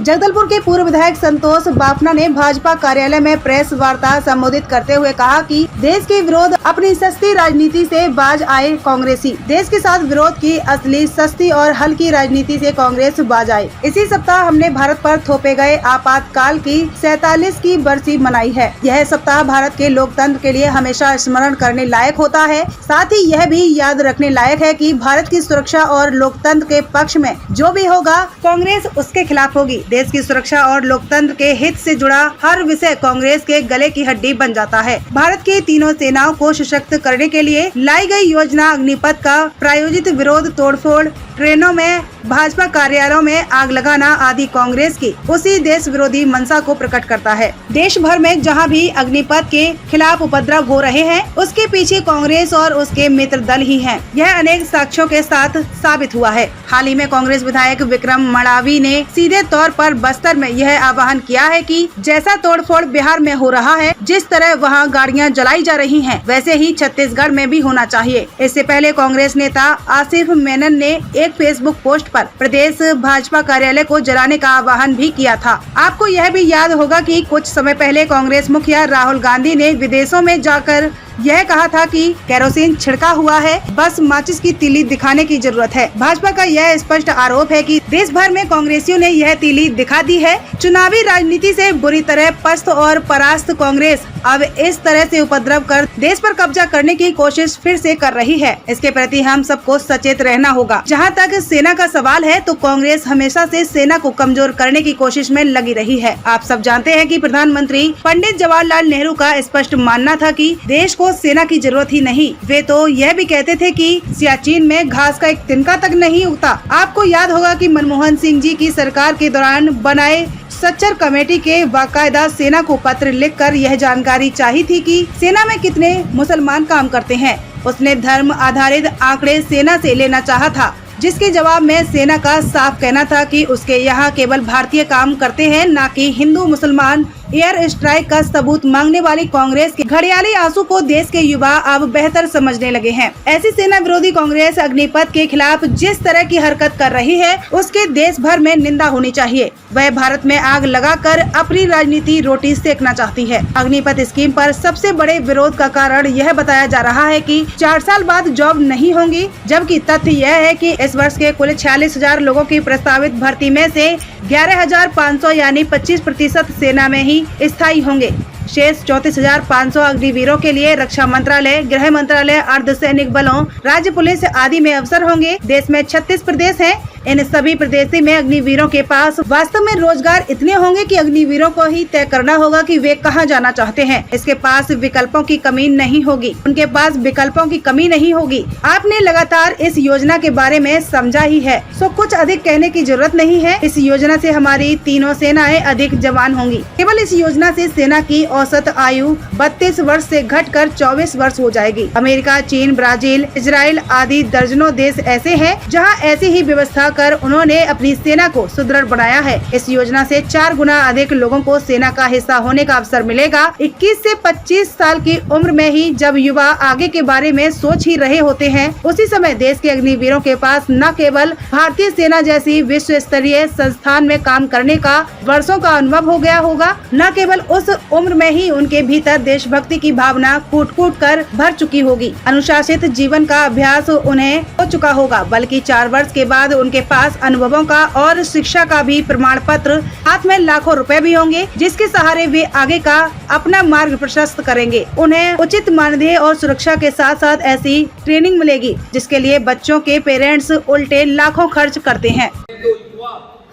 जगदलपुर के पूर्व विधायक संतोष बाफना ने भाजपा कार्यालय में प्रेस वार्ता संबोधित करते हुए कहा कि देश के विरोध अपनी सस्ती राजनीति से बाज आए कांग्रेसी, देश के साथ विरोध की असली सस्ती और हल्की राजनीति से कांग्रेस बाज आए। इसी सप्ताह हमने भारत पर थोपे गए आपातकाल की 47 की बरसी मनाई है। यह सप्ताह भारत के लोकतंत्र के लिए हमेशा स्मरण करने लायक होता है। साथ ही यह भी याद रखने लायक है कि भारत की सुरक्षा और लोकतंत्र के पक्ष में जो भी होगा, कांग्रेस उसके खिलाफ होगी। देश की सुरक्षा और लोकतंत्र के हित से जुड़ा हर विषय कांग्रेस के गले की हड्डी बन जाता है। भारत की तीनों सेनाओं को सशक्त करने के लिए लाई गई योजना अग्निपथ का प्रायोजित विरोध, तोड़फोड़, ट्रेनों में, भाजपा कार्यालयों में आग लगाना आदि कांग्रेस की उसी देश विरोधी मंशा को प्रकट करता है। देश भर में जहां भी अग्निपथ के खिलाफ उपद्रव हो रहे हैं, उसके पीछे कांग्रेस और उसके मित्र दल ही हैं। यह अनेक साक्ष्यों के साथ साबित हुआ है। हाल ही में कांग्रेस विधायक विक्रम मड़ावी ने सीधे तौर पर बस्तर में यह आह्वान किया है कि जैसा तोड़फोड़ बिहार में हो रहा है, जिस तरह वहां गाड़ियां जलाई जा रही हैं, वैसे ही छत्तीसगढ़ में भी होना चाहिए। इससे पहले कांग्रेस नेता आसिफ मेनन ने एक फेसबुक पोस्ट पर प्रदेश भाजपा कार्यालय को जलाने का आह्वान भी किया था। आपको यह भी याद होगा कि कुछ समय पहले कांग्रेस मुखिया राहुल गांधी ने विदेशों में जाकर यह कहा था कि केरोसिन छिड़का हुआ है, बस माचिस की तीली दिखाने की जरूरत है। भाजपा का यह स्पष्ट आरोप है कि देश भर में कांग्रेसियों ने यह तीली दिखा दी है। चुनावी राजनीति से बुरी तरह पस्त और परास्त कांग्रेस अब इस तरह से उपद्रव कर देश पर कब्जा करने की कोशिश फिर से कर रही है। इसके प्रति हम सबको सचेत रहना होगा। जहां तक सेना का सवाल है, तो कांग्रेस हमेशा से सेना को कमजोर करने की कोशिश में लगी रही है। आप सब जानते हैं कि प्रधानमंत्री पंडित जवाहरलाल नेहरू का स्पष्ट मानना था कि देश को सेना की जरूरत ही नहीं। वे तो यह भी कहते थे कि सियाचिन में घास का एक तिनका तक नहीं उगता। आपको याद होगा कि मनमोहन सिंह जी की सरकार के दौरान बनाए सच्चर कमेटी के बाकायदा सेना को पत्र लिखकर यह जानकारी चाहिए थी कि सेना में कितने मुसलमान काम करते हैं। उसने धर्म आधारित आंकड़े सेना से लेना चाहा था, जिसके जवाब में सेना का साफ कहना था कि उसके यहाँ केवल भारतीय काम करते हैं, न कि हिंदू मुसलमान। एयर स्ट्राइक का सबूत मांगने वाली कांग्रेस के घड़ियाली आंसू को देश के युवा अब बेहतर समझने लगे हैं। ऐसी सेना विरोधी कांग्रेस अग्निपथ के खिलाफ जिस तरह की हरकत कर रही है, उसके देश भर में निंदा होनी चाहिए। वह भारत में आग लगाकर अपनी राजनीति रोटी सेकना चाहती है। अग्निपथ स्कीम पर सबसे बड़े विरोध का कारण यह बताया जा रहा है कि 4 साल बाद जॉब नहीं होंगी, जबकि तथ्य यह है कि इस वर्ष के कुल 46,000 लोगों की प्रस्तावित भर्ती में से 11,500 यानी 25% सेना में ही स्थायी होंगे। शेष 34,500 अग्निवीरों के लिए रक्षा मंत्रालय, गृह मंत्रालय, अर्धसैनिक बलों, राज्य पुलिस आदि में अवसर होंगे। देश में 36 प्रदेश हैं। इन सभी प्रदेशों में अग्निवीरों के पास वास्तव में रोजगार इतने होंगे कि अग्निवीरों को ही तय करना होगा कि वे कहां जाना चाहते हैं। इसके पास विकल्पों की कमी नहीं होगी, उनके पास विकल्पों की कमी नहीं होगी। आपने लगातार इस योजना के बारे में समझा ही है, सो कुछ अधिक कहने की जरूरत नहीं है। इस योजना से हमारी तीनों सेनाएं अधिक जवान होंगी। केवल इस योजना से सेना की औसत आयु 32 वर्ष से घटकर 24 वर्ष हो जाएगी। अमेरिका, चीन, ब्राजील, इजराइल आदि दर्जनों देश ऐसे हैं जहां ऐसी ही व्यवस्था कर उन्होंने अपनी सेना को सुदृढ़ बनाया है। इस योजना से 4 गुना अधिक लोगों को सेना का हिस्सा होने का अवसर मिलेगा। 21 से 25 साल की उम्र में ही जब युवा आगे के बारे में सोच ही रहे होते हैं, उसी समय देश के अग्निवीरों के पास न केवल भारतीय सेना जैसी विश्व स्तरीय संस्थान में काम करने का वर्षों का अनुभव हो गया होगा, न केवल उस उम्र में ही उनके भीतर देशभक्ति की भावना कूट-कूट कर भर चुकी होगी। अनुशासित जीवन का अभ्यास उन्हें हो चुका होगा, बल्कि 4 वर्ष के बाद उनके पास अनुभवों का और शिक्षा का भी प्रमाण पत्र, हाथ में लाखों रुपए भी होंगे, जिसके सहारे वे आगे का अपना मार्ग प्रशस्त करेंगे। उन्हें उचित मानदेय और सुरक्षा के साथ साथ ऐसी ट्रेनिंग मिलेगी जिसके लिए बच्चों के पेरेंट्स उल्टे लाखों खर्च करते हैं।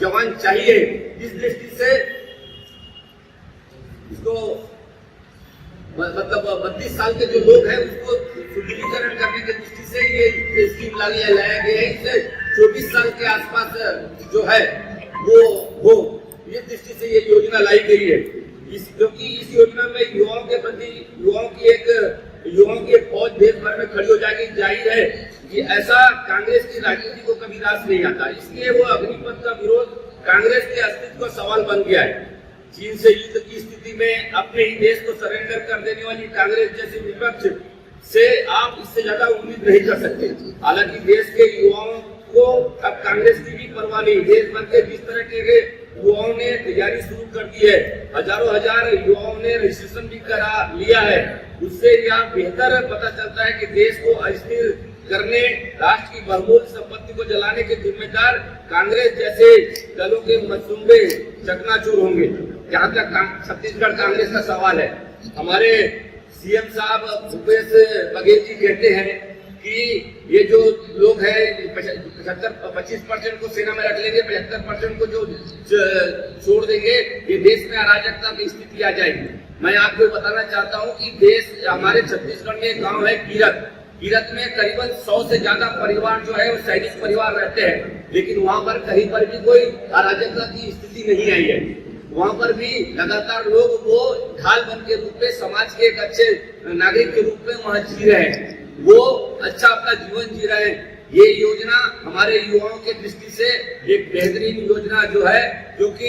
जवान चाहिए, इस दृष्टि से इसको मतलब 32 साल के जो लोग हैं उसको सुदृढ़ीकरण करने की दृष्टि से ये स्कीम लाया गया है। इससे 24 साल के आसपास जो है वो इस दृष्टि से ये योजना लाई गई है। क्योंकि इस योजना में युवाओं के प्रति युवाओं की एक फौज देश भर में खड़ी हो जाएगी। जाहिर है कि ऐसा कांग्रेस की राजनीति को कभी रास नहीं आता, इसलिए वो अग्निपथ का विरोध कांग्रेस के अस्तित्व का सवाल बन गया है। चीन से युद्ध की स्थिति में अपने ही देश को सरेंडर कर देने वाली कांग्रेस जैसे विपक्ष से आप इससे ज्यादा उम्मीद नहीं कर सकते। हालांकि देश के युवाओं को अब कांग्रेस की भी परवाह नहीं। देश भर के जिस तरह के युवाओं ने तैयारी शुरू कर दी है। हजारों हजार युवाओं ने रजिस्ट्रेशन भी करा लिया है। उससे यह बेहतर पता चलता है कि देश को अस्थिर करने, राष्ट्र की बहुमूल्य संपत्ति को जलाने के जिम्मेदार कांग्रेस जैसे दलों के मंसूबे चकनाचूर होंगे। जहाँ तक छत्तीसगढ़ कांग्रेस का सवाल है, हमारे सीएम साहब भूपेश बघेल जी कहते हैं कि ये जो लोग हैं 25% को सेना में रख लेंगे, 75% को जो छोड़ देंगे, ये देश में अराजकता की स्थिति आ जाएगी। मैं आपको बताना चाहता हूँ कि देश हमारे छत्तीसगढ़ में एक गांव है कीरत में करीबन 100 से ज्यादा परिवार जो है वो सैनिक परिवार रहते हैं, लेकिन वहाँ पर कहीं पर भी कोई अराजकता की स्थिति नहीं आई है। वहाँ पर भी लगातार लोग वो ढाल बन के रूप में समाज के एक अच्छे नागरिक के रूप में वहाँ जी रहे हैं, वो अच्छा अपना जीवन जी रहे हैं। ये योजना हमारे युवाओं के दृष्टि से एक बेहतरीन योजना जो है, जो कि